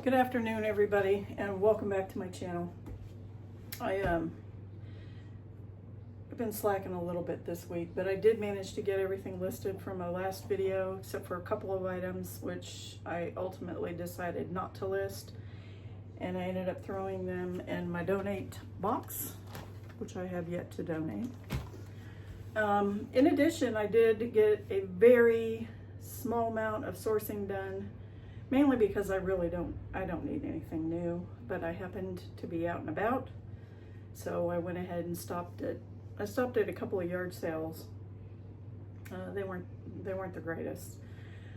Good afternoon, everybody, and welcome back to my channel. I've been slacking a little bit this week, but I did manage to get everything listed from my last video, except for a couple of items, which I ultimately decided not to list, and I ended up throwing them in my donate box, which I have yet to donate. In addition, I did get a very small amount of sourcing done, mainly because I don't need anything new, but I happened to be out and about, so I went ahead and stopped at a couple of yard sales. They weren't the greatest.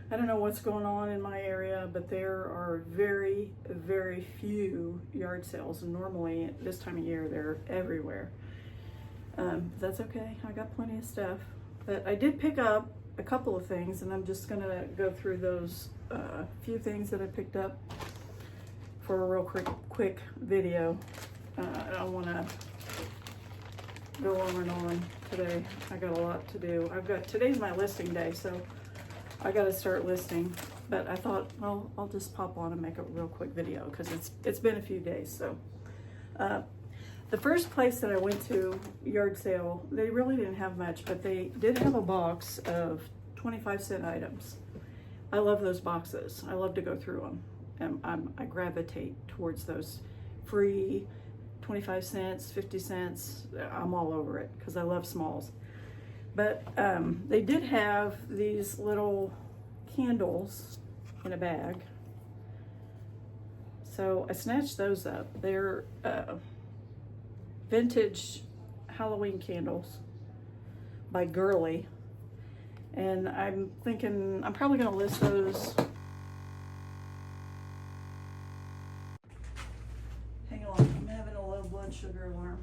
I don't know what's going on in my area, but there are very, very few yard sales, and normally at this time of year they're everywhere. That's okay, I got plenty of stuff, but I did pick up a couple of things, and I'm just gonna go through those few things that I picked up for a real quick video. I don't want to go on and on today. I got a lot to do. Today's my listing day, so I got to start listing. But I thought, well, I'll just pop on and make a real quick video because it's been a few days. So the first place that I went to, yard sale, they really didn't have much, but they did have a box of 25-cent items. I love those boxes. I love to go through them. I gravitate towards those free 25 cents, 50 cents. I'm all over it because I love smalls. But they did have these little candles in a bag. So I snatched those up. They're vintage Halloween candles by Girly. And I'm thinking I'm probably going to list those. Hang on, I'm having a low blood sugar alarm.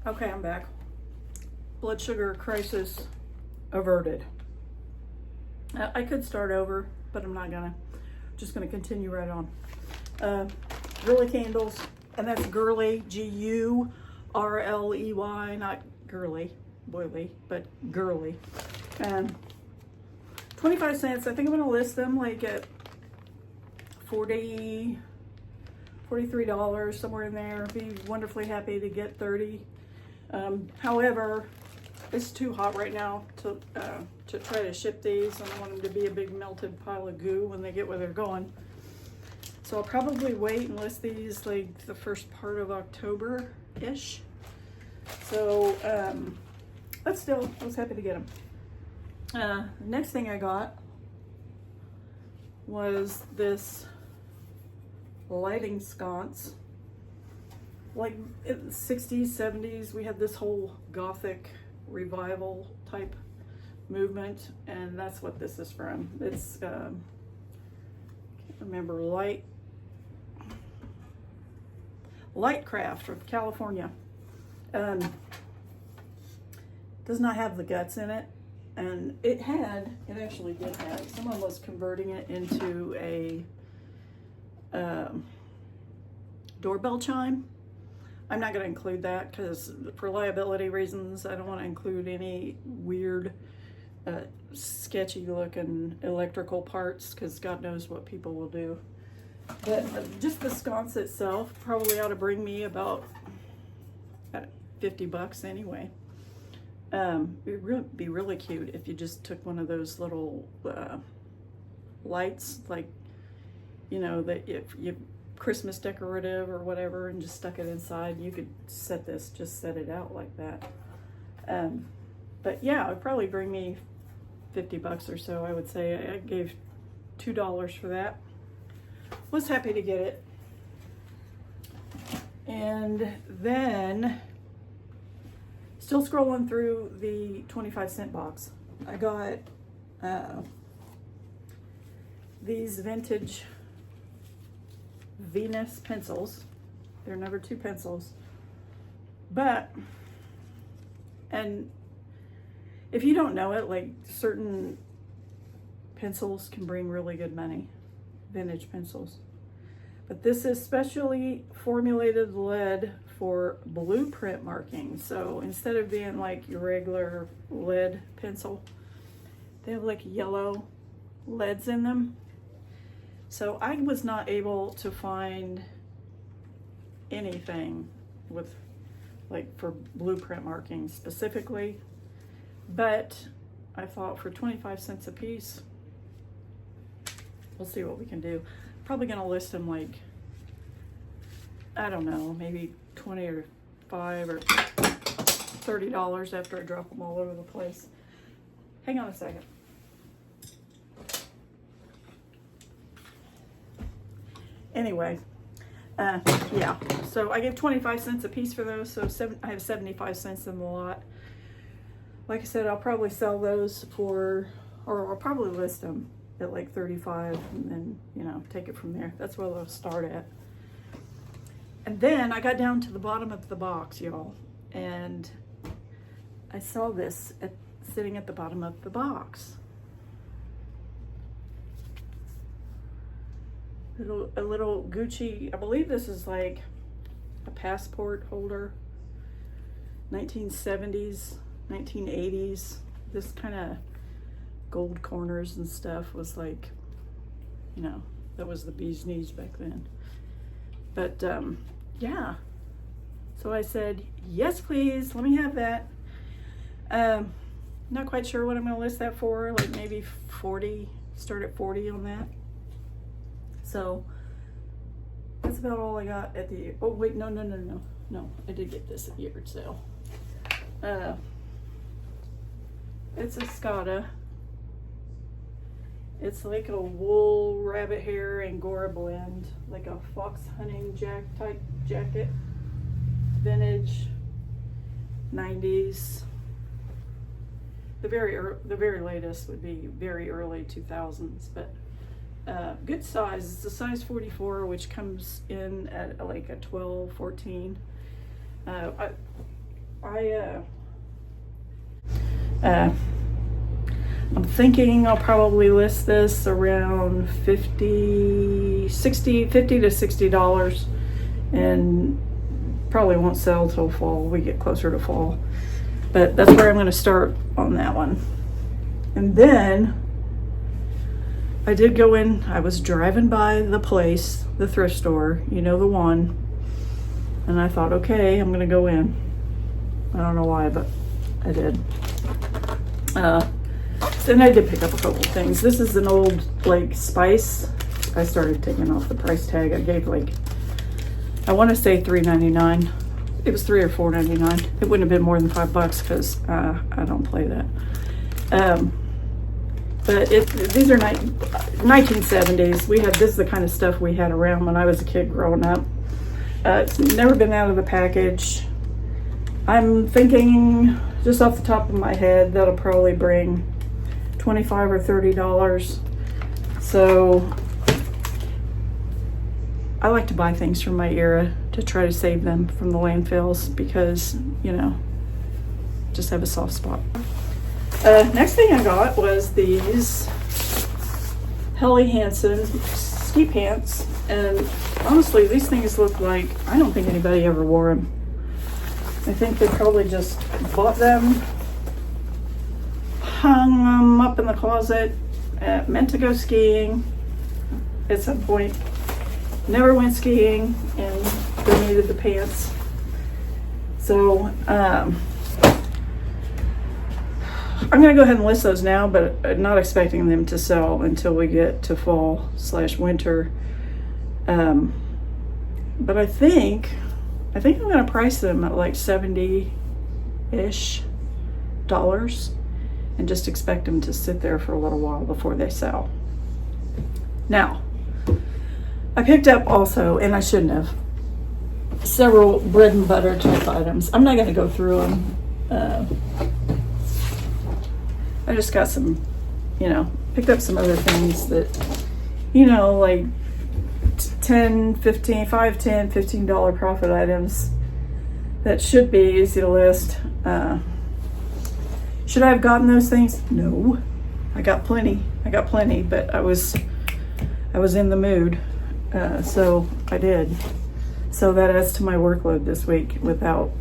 Okay, I'm back. Blood sugar crisis averted. I could start over, but I'm not gonna. Just gonna continue right on. Girly candles. And that's Girly, G-U-R-L-E-Y, not girly, boily, but Girly. 25 cents. I think I'm going to list them like at $43, somewhere in there. Be wonderfully happy to get 30. However, it's too hot right now to try to ship these. I don't want them to be a big melted pile of goo when they get where they're going. So I'll probably wait and list these like the first part of October-ish. So, but still, I was happy to get them. The next thing I got was this lighting sconce. Like in the 60s, 70s, we had this whole Gothic revival type movement, and that's what this is from. It's, can't remember, Lightcraft from California. Does not have the guts in it, and it actually did have, someone was converting it into a doorbell chime. I'm not going to include that because for liability reasons, I don't want to include any weird sketchy looking electrical parts because God knows what people will do. But just the sconce itself probably ought to bring me about $50 anyway. It'd be really cute if you just took one of those little lights, like, you know, that if you Christmas decorative or whatever, and just stuck it inside. You could set it out like that. But yeah, it'd probably bring me $50 or so. I would say I gave $2 for that. Was happy to get it. And then, still scrolling through the 25-cent box, I got these vintage Venus pencils. They're number 2 pencils. But, and if you don't know it, like certain pencils can bring really good money. Vintage pencils. But this is specially formulated lead for blueprint marking. So instead of being like your regular lead pencil, They have like yellow leads in them. So I was not able to find anything with like for blueprint marking specifically, but I thought for 25 cents a piece, we'll see what we can do. Probably gonna list them like, I don't know, maybe 20 or $5 or $30 after I drop them all over the place. Hang on a second. Anyway, yeah, so I gave 25 cents a piece for those, so I have 75 cents in the lot. Like I said, I'll probably sell those for, or I'll probably list them at like 35 and then, you know, take it from there. That's where they'll start at. And then I got down to the bottom of the box, y'all, and I saw this sitting at the bottom of the box. A little Gucci, I believe this is like a passport holder, 1970s, 1980s. This kind of gold corners and stuff was like, you know, that was the bee's knees back then. But yeah, so I said, yes, please, let me have that. Not quite sure what I'm gonna list that for, like maybe 40, start at 40 on that. So that's about all I got at the, oh wait, no, I did get this at yard sale. It's a Scotta. It's like a wool, rabbit hair, Angora blend, like a fox hunting type jacket, vintage, 90s. The very latest would be very early 2000s, but good size. It's a size 44, which comes in at like a 12, 14. I'm thinking I'll probably list this around $50 to $60, and probably won't sell till fall. We get closer to fall, but that's where I'm going to start on that one. And then I did go in, I was driving by the place, the thrift store, you know, the one, and I thought, okay, I'm gonna go in. I don't know why, but I did. Then I did pick up a couple things. This is an old, like, spice. I started taking off the price tag. I gave, like, I want to say $3.99. It was $3 or $4.99. It wouldn't have been more than $5 because I don't play that. But these are 1970s. This is the kind of stuff we had around when I was a kid growing up. It's never been out of the package. I'm thinking, just off the top of my head, that'll probably bring $25 or $30. So I like to buy things from my era to try to save them from the landfills because, you know, just have a soft spot. Next thing I got was these Helly Hansen ski pants, and honestly, these things look like, I don't think anybody ever wore them. I think they probably just bought them, hung them up in the closet, meant to go skiing at some point, never went skiing, and donated the pants. So, I'm gonna go ahead and list those now, but not expecting them to sell until we get to fall/winter. But I think I'm gonna price them at like $70-ish and just expect them to sit there for a little while before they sell. Now, I picked up also, and I shouldn't have, several bread and butter type items. I'm not gonna go through them. I just got some, you know, picked up some other things that, you know, like $10, $15, $5, $10, $15 profit items that should be easy to list. Should I have gotten those things? No, I got plenty, but I was in the mood, so I did. So that adds to my workload this week without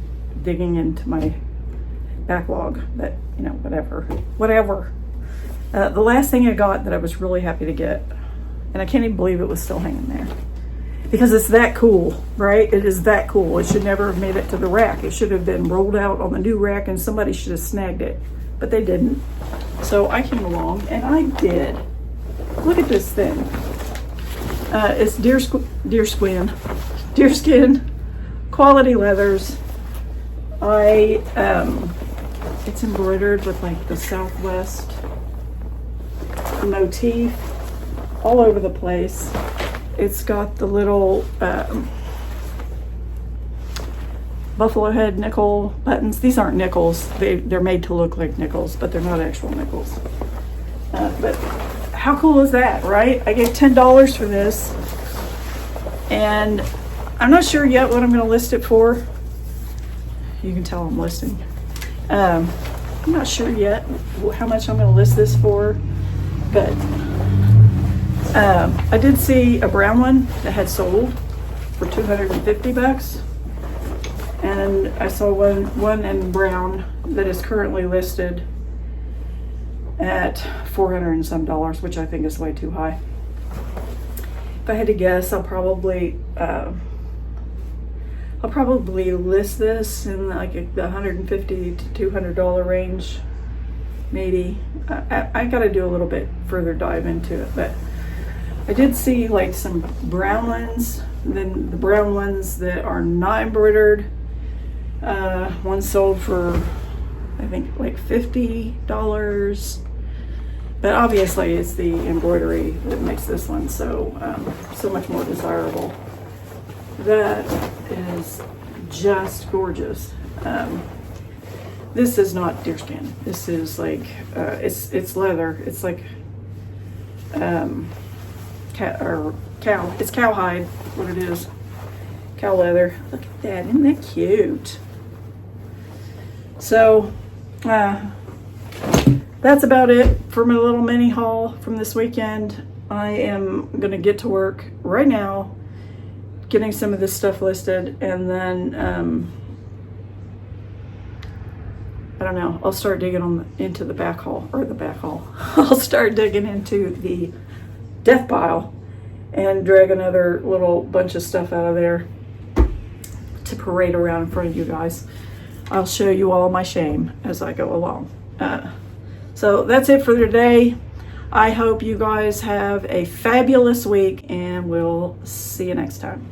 digging into my backlog, but you know, whatever. The last thing I got that I was really happy to get, and I can't even believe it was still hanging there, because it's that cool, right? It is that cool. It should never have made it to the rack. It should have been rolled out on the new rack and somebody should have snagged it, but they didn't. So I came along and I did. Look at this thing. It's deerskin quality leathers. It's embroidered with like the Southwest motif all over the place. It's got the little buffalo head nickel buttons. These aren't nickels. They're made to look like nickels, but they're not actual nickels. But how cool is that, right? I gave $10 for this, and I'm not sure yet what I'm going to list it for. You can tell I'm listing. I'm not sure yet how much I'm going to list this for, but I did see a brown one that had sold for $250, and I saw one in brown that is currently listed at $400 and some, which I think is way too high. If I had to guess, I'll probably list this in like the $150 to $200 range, maybe. I got to do a little bit further dive into it, but I did see like some brown ones. Then the brown ones that are not embroidered, one sold for I think like $50, but obviously it's the embroidery that makes this one so much more desirable. That is just gorgeous. This is not deerskin. This is like it's leather. It's like cow. It's cowhide. What it is, cow leather. Look at that. Isn't that cute? So that's about it for my little mini haul from this weekend. I am gonna get to work right now getting some of this stuff listed, and then I don't know, I'll start digging into the back haul. I'll start digging into the death pile and drag another little bunch of stuff out of there to parade around in front of you guys. I'll show you all my shame as I go along. So that's it for today. I hope you guys have a fabulous week, and we'll see you next time.